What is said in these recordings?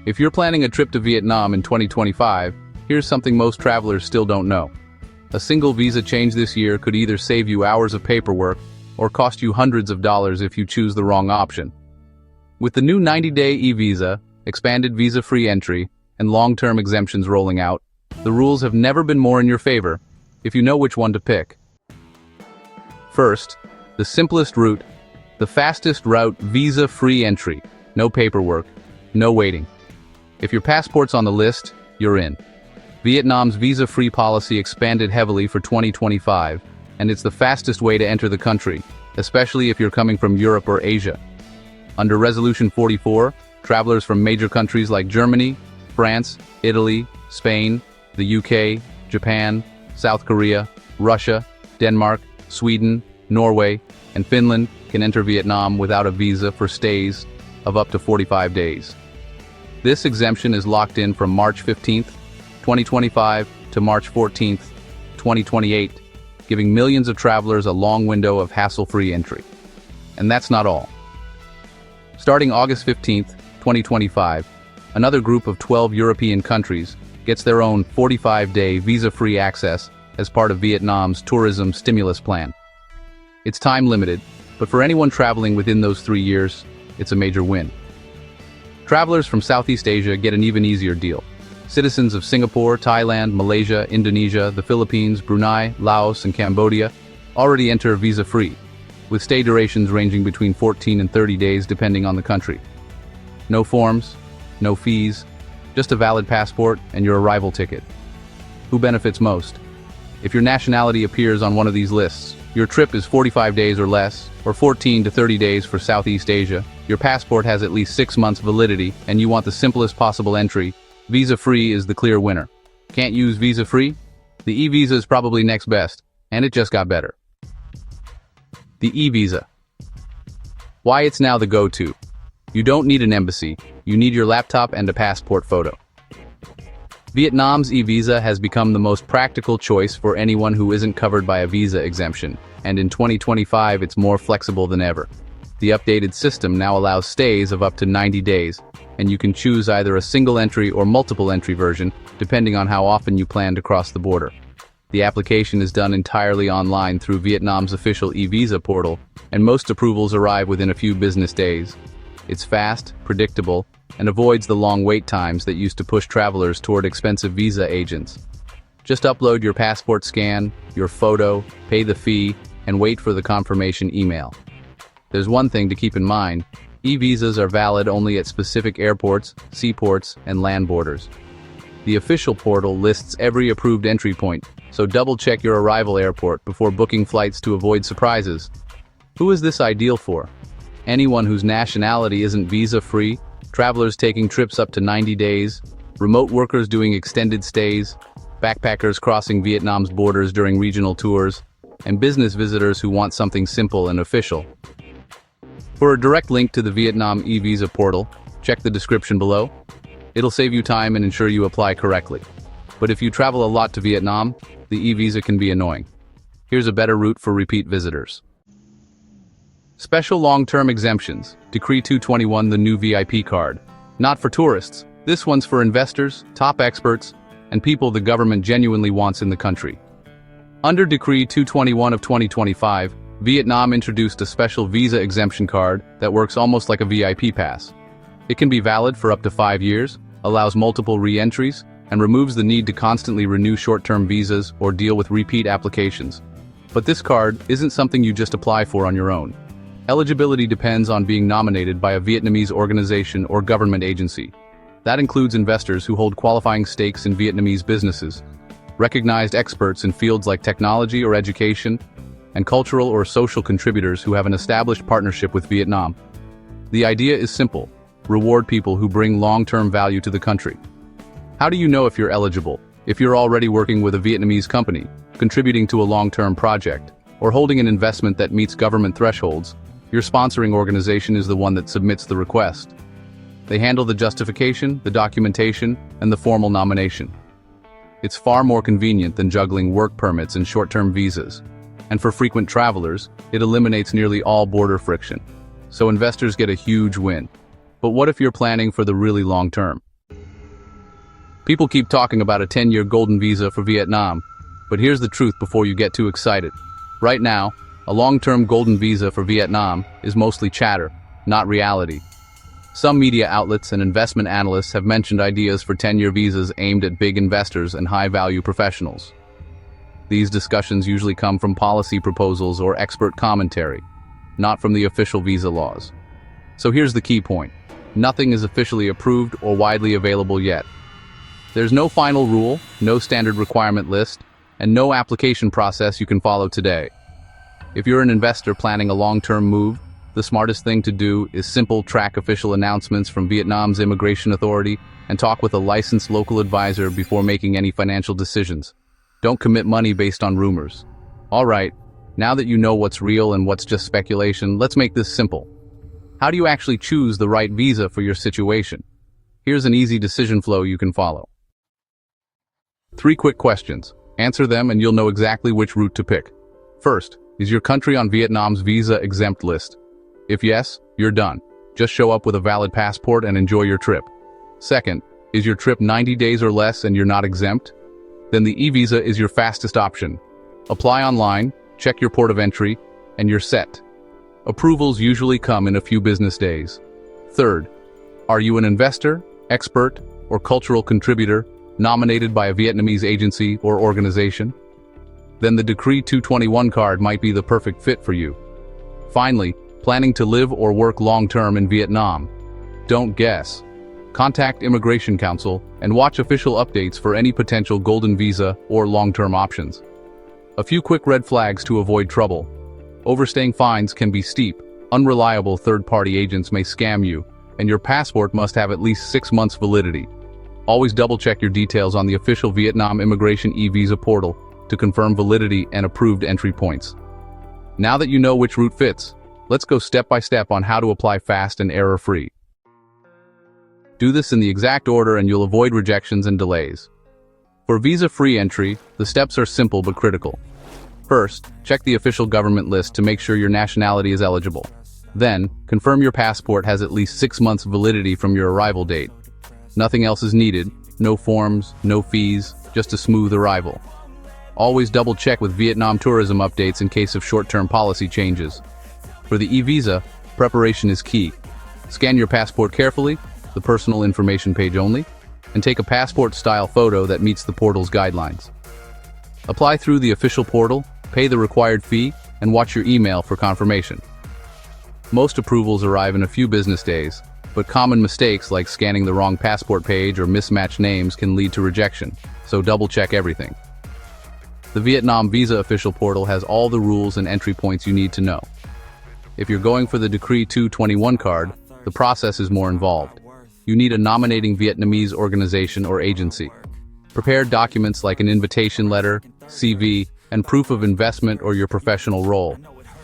If you're planning a trip to Vietnam in 2025, here's something most travelers still don't know. A single visa change this year could either save you hours of paperwork or cost you hundreds of dollars if you choose the wrong option. With the new 90-day e-visa, expanded visa-free entry, and long-term exemptions rolling out, the rules have never been more in your favor, if you know which one to pick. First, the simplest route, the fastest route, visa-free entry. No paperwork, no waiting. If your passport's on the list, you're in. Vietnam's visa-free policy expanded heavily for 2025, and it's the fastest way to enter the country, especially if you're coming from Europe or Asia. Under Resolution 44, travelers from major countries like Germany, France, Italy, Spain, the UK, Japan, South Korea, Russia, Denmark, Sweden, Norway, and Finland can enter Vietnam without a visa for stays of up to 45 days. This exemption is locked in from March 15th, 2025 to March 14th, 2028, giving millions of travelers a long window of hassle-free entry. And that's not all. Starting August 15th, 2025, another group of 12 European countries gets their own 45-day visa-free access as part of Vietnam's tourism stimulus plan. It's time-limited, but for anyone traveling within those 3 years, it's a major win. Travelers from Southeast Asia get an even easier deal. Citizens of Singapore, Thailand, Malaysia, Indonesia, the Philippines, Brunei, Laos, and Cambodia already enter visa-free, with stay durations ranging between 14 and 30 days depending on the country. No forms, no fees, just a valid passport and your arrival ticket. Who benefits most? If your nationality appears on one of these lists, your trip is 45 days or less, or 14 to 30 days for Southeast Asia, your passport has at least 6 months validity, and you want the simplest possible entry, visa-free is the clear winner. Can't use visa-free? The e-visa is probably next best, and it just got better. The e-visa. Why it's now the go-to. You don't need an embassy, you need your laptop and a passport photo. Vietnam's e-visa has become the most practical choice for anyone who isn't covered by a visa exemption, and in 2025 it's more flexible than ever. The updated system now allows stays of up to 90 days, and you can choose either a single entry or multiple entry version, depending on how often you plan to cross the border. The application is done entirely online through Vietnam's official e-visa portal, and most approvals arrive within a few business days. It's fast, predictable, and avoids the long wait times that used to push travelers toward expensive visa agents. Just upload your passport scan, your photo, pay the fee, and wait for the confirmation email. There's one thing to keep in mind: e-visas are valid only at specific airports, seaports, and land borders. The official portal lists every approved entry point, so double-check your arrival airport before booking flights to avoid surprises. Who is this ideal for? Anyone whose nationality isn't visa-free, travelers taking trips up to 90 days, remote workers doing extended stays, backpackers crossing Vietnam's borders during regional tours, and business visitors who want something simple and official. For a direct link to the Vietnam e-visa portal, check the description below. It'll save you time and ensure you apply correctly. But if you travel a lot to Vietnam, the e-visa can be annoying. Here's a better route for repeat visitors. Special long-term exemptions. Decree 221, the new VIP card. Not for tourists. This one's for investors, top experts, and people the government genuinely wants in the country. Under Decree 221 of 2025, Vietnam introduced a special visa exemption card that works almost like a VIP pass. It can be valid for up to 5 years, allows multiple re-entries, and removes the need to constantly renew short-term visas or deal with repeat applications. But this card isn't something you just apply for on your own. Eligibility depends on being nominated by a Vietnamese organization or government agency. That includes investors who hold qualifying stakes in Vietnamese businesses, recognized experts in fields like technology or education, and cultural or social contributors who have an established partnership with Vietnam. The idea is simple: reward people who bring long-term value to the country. How do you know if you're eligible? If you're already working with a Vietnamese company, contributing to a long-term project, or holding an investment that meets government thresholds, your sponsoring organization is the one that submits the request. They handle the justification, the documentation, and the formal nomination. It's far more convenient than juggling work permits and short-term visas. And for frequent travelers, it eliminates nearly all border friction. So investors get a huge win. But what if you're planning for the really long term? People keep talking about a 10-year golden visa for Vietnam, but here's the truth before you get too excited. Right now, a long-term golden visa for Vietnam is mostly chatter, not reality. Some media outlets and investment analysts have mentioned ideas for 10-year visas aimed at big investors and high-value professionals. These discussions usually come from policy proposals or expert commentary, not from the official visa laws. So here's the key point. Nothing is officially approved or widely available yet. There's no final rule, no standard requirement list, and no application process you can follow today. If you're an investor planning a long-term move, the smartest thing to do is simply track official announcements from Vietnam's immigration authority and talk with a licensed local advisor before making any financial decisions. Don't commit money based on rumors. All right, now that you know what's real and what's just speculation, let's make this simple. How do you actually choose the right visa for your situation? Here's an easy decision flow you can follow. 3 quick questions. Answer them and you'll know exactly which route to pick. First, is your country on Vietnam's visa exempt list? If yes, you're done. Just show up with a valid passport and enjoy your trip. Second, is your trip 90 days or less and you're not exempt? Then the e-visa is your fastest option. Apply online, check your port of entry, and you're set. Approvals usually come in a few business days. Third, are you an investor, expert, or cultural contributor nominated by a Vietnamese agency or organization? Then the Decree 221 card might be the perfect fit for you. Finally, planning to live or work long-term in Vietnam? Don't guess. Contact Immigration Council and watch official updates for any potential golden visa or long-term options. A few quick red flags to avoid trouble. Overstaying fines can be steep, unreliable third-party agents may scam you, and your passport must have at least 6 months validity. Always double-check your details on the official Vietnam Immigration e-visa portal to confirm validity and approved entry points. Now that you know which route fits, let's go step by step on how to apply fast and error-free. Do this in the exact order and you'll avoid rejections and delays. For visa-free entry, the steps are simple but critical. First, check the official government list to make sure your nationality is eligible. Then, confirm your passport has at least 6 months validity from your arrival date. Nothing else is needed, no forms, no fees, just a smooth arrival. Always double-check with Vietnam tourism updates in case of short-term policy changes. For the e-visa, preparation is key. Scan your passport carefully, the personal information page only, and take a passport-style photo that meets the portal's guidelines. Apply through the official portal, pay the required fee, and watch your email for confirmation. Most approvals arrive in a few business days, but common mistakes like scanning the wrong passport page or mismatched names can lead to rejection, so double-check everything. The Vietnam Visa official portal has all the rules and entry points you need to know. If you're going for the Decree 221 card, the process is more involved. You need a nominating Vietnamese organization or agency. Prepare documents like an invitation letter, CV, and proof of investment or your professional role.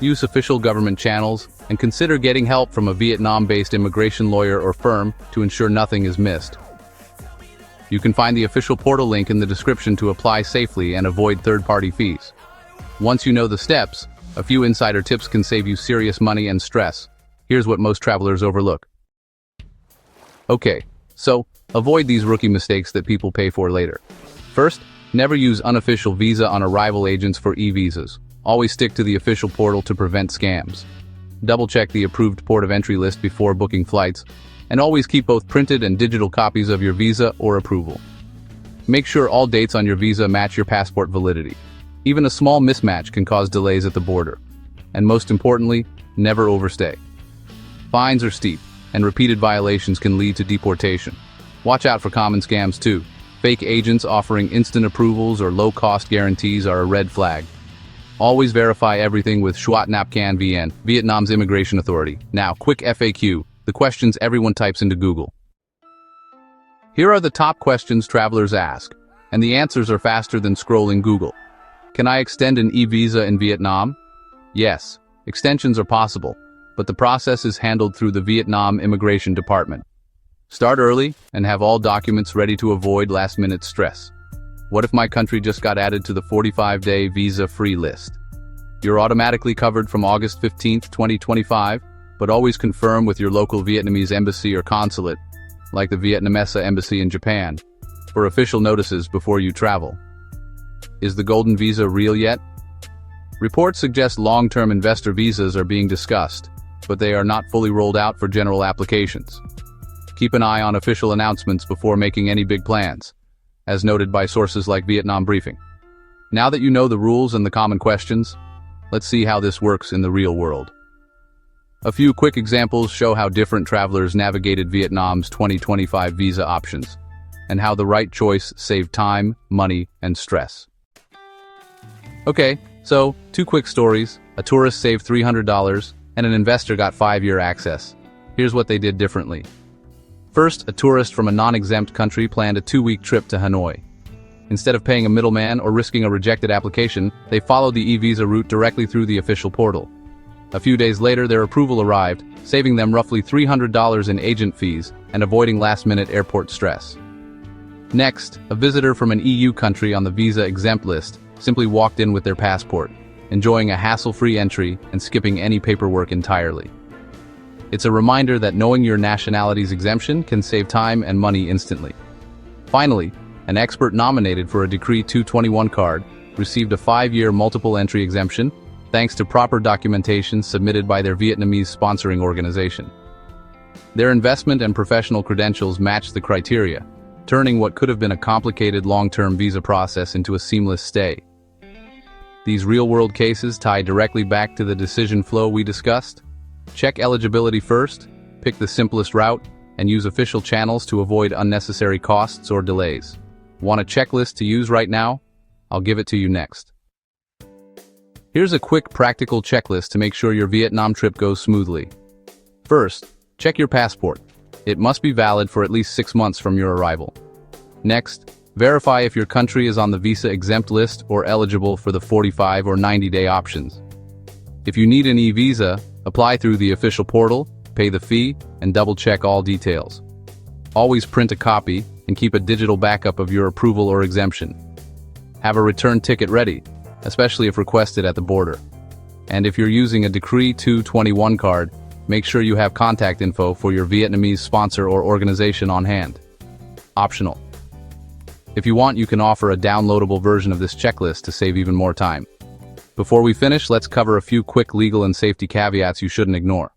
Use official government channels, and consider getting help from a Vietnam-based immigration lawyer or firm to ensure nothing is missed. You can find the official portal link in the description to apply safely and avoid third-party fees. Once you know the steps, a few insider tips can save you serious money and stress. Here's what most travelers overlook. Okay, so avoid these rookie mistakes that people pay for later. First, never use unofficial visa on arrival agents for e-visas. Always stick to the official portal to prevent scams. Double-check the approved port of entry list before booking flights, and always keep both printed and digital copies of your visa or approval. Make sure all dates on your visa match your passport validity. Even a small mismatch can cause delays at the border. And most importantly, never overstay. Fines are steep, and repeated violations can lead to deportation. Watch out for common scams too. Fake agents offering instant approvals or low-cost guarantees are a red flag. Always verify everything with Xuat Nap Can VN, Vietnam's immigration authority. Now, quick FAQ, the questions everyone types into Google. Here are the top questions travelers ask, and the answers are faster than scrolling Google. Can I extend an e-visa in Vietnam? Yes, extensions are possible, but the process is handled through the Vietnam Immigration Department. Start early and have all documents ready to avoid last-minute stress. What if my country just got added to the 45-day visa-free list? You're automatically covered from August 15, 2025, but always confirm with your local Vietnamese embassy or consulate, like the Vietnamese embassy in Japan. for official notices before you travel. Is the golden visa real yet? Reports suggest long-term investor visas are being discussed, but they are not fully rolled out for general applications. Keep an eye on official announcements before making any big plans, as noted by sources like Vietnam Briefing. Now that you know the rules and the common questions, let's see how this works in the real world. A few quick examples show how different travelers navigated Vietnam's 2025 visa options, and how the right choice saved time, money, and stress. Okay, so 2 quick stories. A tourist saved $300, and an investor got 5-year access. Here's what they did differently. First, a tourist from a non-exempt country planned a 2-week trip to Hanoi. Instead of paying a middleman or risking a rejected application, they followed the e-visa route directly through the official portal. A few days later, their approval arrived, saving them roughly $300 in agent fees and avoiding last-minute airport stress. Next, a visitor from an EU country on the visa exempt list simply walked in with their passport, enjoying a hassle-free entry and skipping any paperwork entirely. It's a reminder that knowing your nationality's exemption can save time and money instantly. Finally, an expert nominated for a Decree 221 card received a 5-year multiple entry exemption thanks to proper documentation submitted by their Vietnamese sponsoring organization. Their investment and professional credentials matched the criteria, turning what could have been a complicated long-term visa process into a seamless stay. These real-world cases tie directly back to the decision flow we discussed. Check eligibility first, pick the simplest route, and use official channels to avoid unnecessary costs or delays. Want a checklist to use right now? I'll give it to you next. Here's a quick practical checklist to make sure your Vietnam trip goes smoothly. First, check your passport. It must be valid for at least 6 months from your arrival. Next, verify if your country is on the visa exempt list or eligible for the 45 or 90-day options. If you need an e-visa, apply through the official portal, pay the fee, and double-check all details. Always print a copy and keep a digital backup of your approval or exemption. Have a return ticket ready, especially if requested at the border. And if you're using a Decree 221 card, make sure you have contact info for your Vietnamese sponsor or organization on hand. Optional. If you want, you can offer a downloadable version of this checklist to save even more time. Before we finish, let's cover a few quick legal and safety caveats you shouldn't ignore.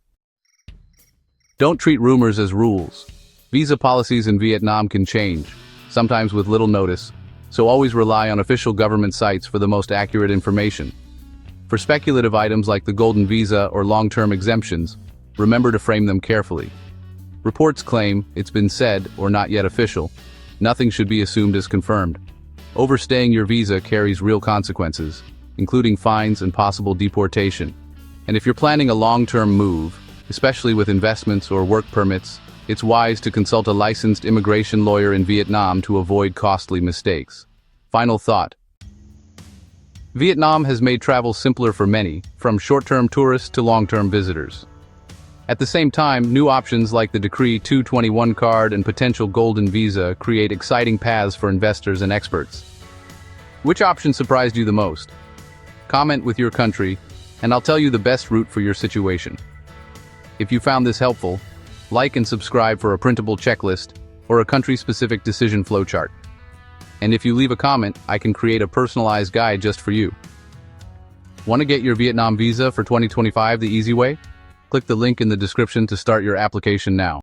Don't treat rumors as rules. Visa policies in Vietnam can change, sometimes with little notice, so always rely on official government sites for the most accurate information. For speculative items like the golden visa or long-term exemptions, remember to frame them carefully. Reports claim it's been said or not yet official. Nothing should be assumed as confirmed. Overstaying your visa carries real consequences, including fines and possible deportation. And if you're planning a long-term move, especially with investments or work permits, it's wise to consult a licensed immigration lawyer in Vietnam to avoid costly mistakes. Final thought. Vietnam has made travel simpler for many, from short-term tourists to long-term visitors. At the same time, new options like the Decree 221 card and potential golden visa create exciting paths for investors and experts. Which option surprised you the most? Comment with your country, and I'll tell you the best route for your situation. If you found this helpful, like and subscribe for a printable checklist or a country-specific decision flowchart. And if you leave a comment, I can create a personalized guide just for you. Want to get your Vietnam visa for 2025 the easy way? Click the link in the description to start your application now.